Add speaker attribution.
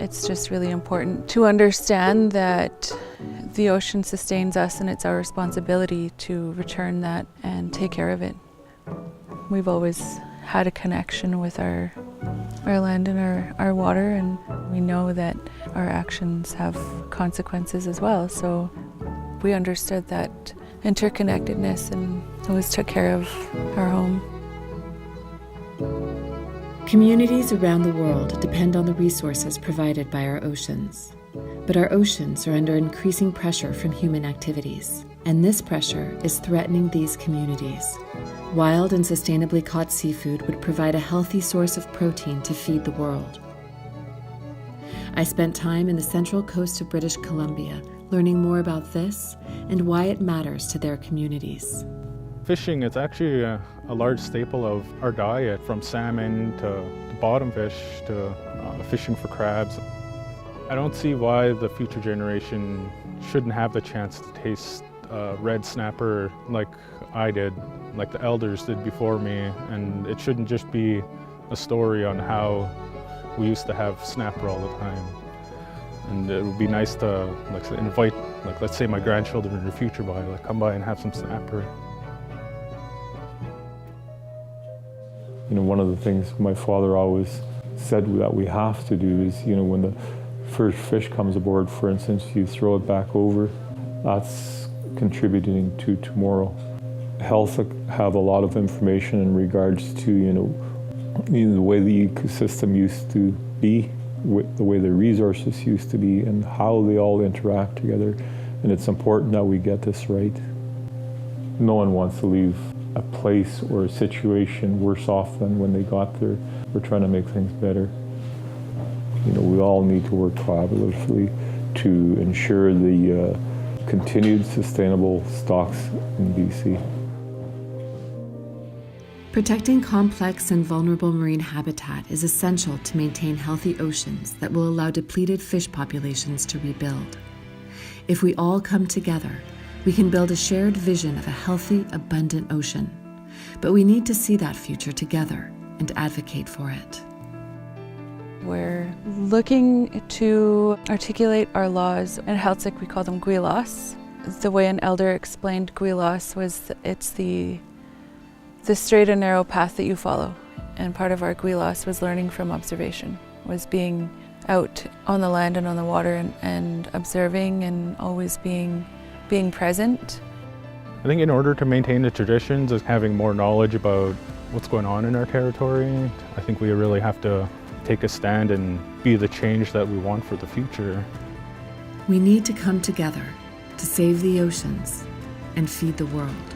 Speaker 1: It's just really important to understand that the ocean sustains us and it's our responsibility to return that and take care of it. We've always had a connection with our land and our water, and we know that our actions have consequences as well. So we understood that interconnectedness and always took care of our home.
Speaker 2: Communities around the world depend on the resources provided by our oceans. But our oceans are under increasing pressure from human activities, and this pressure is threatening these communities. Wild and sustainably caught seafood would provide a healthy source of protein to feed the world. I spent time in the central coast of British Columbia learning more about this and why it matters to their communities.
Speaker 3: Fishing is actually a large staple of our diet, from salmon to bottom fish to fishing for crabs. I don't see why the future generation shouldn't have the chance to taste red snapper like I did, like the elders did before me, and it shouldn't just be a story on how we used to have snapper all the time. And it would be nice to invite, let's say my grandchildren in the future come by and have some snapper.
Speaker 4: You know, one of the things my father always said that we have to do is, you know, when the first fish comes aboard, for instance, you throw it back over. That's contributing to tomorrow. Health have a lot of information in regards to, the way the ecosystem used to be, the way the resources used to be, and how they all interact together. And it's important that we get this right. No one wants to leave a place or a situation worse off than when they got there. We're trying to make things better. We all need to work collaboratively to ensure the continued sustainable stocks in BC.
Speaker 2: Protecting complex and vulnerable marine habitat is essential to maintain healthy oceans that will allow depleted fish populations to rebuild. If we all come together, we can build a shared vision of a healthy, abundant ocean. But we need to see that future together and advocate for it.
Speaker 1: We're looking to articulate our laws. In Celtic, we call them gwilas. The way an elder explained gwilas was it's the straight and narrow path that you follow. And part of our gwilas was learning from observation, was being out on the land and on the water and observing and always being present.
Speaker 3: I think in order to maintain the traditions is having more knowledge about what's going on in our territory. I think we really have to take a stand and be the change that we want for the future.
Speaker 2: We need to come together to save the oceans and feed the world.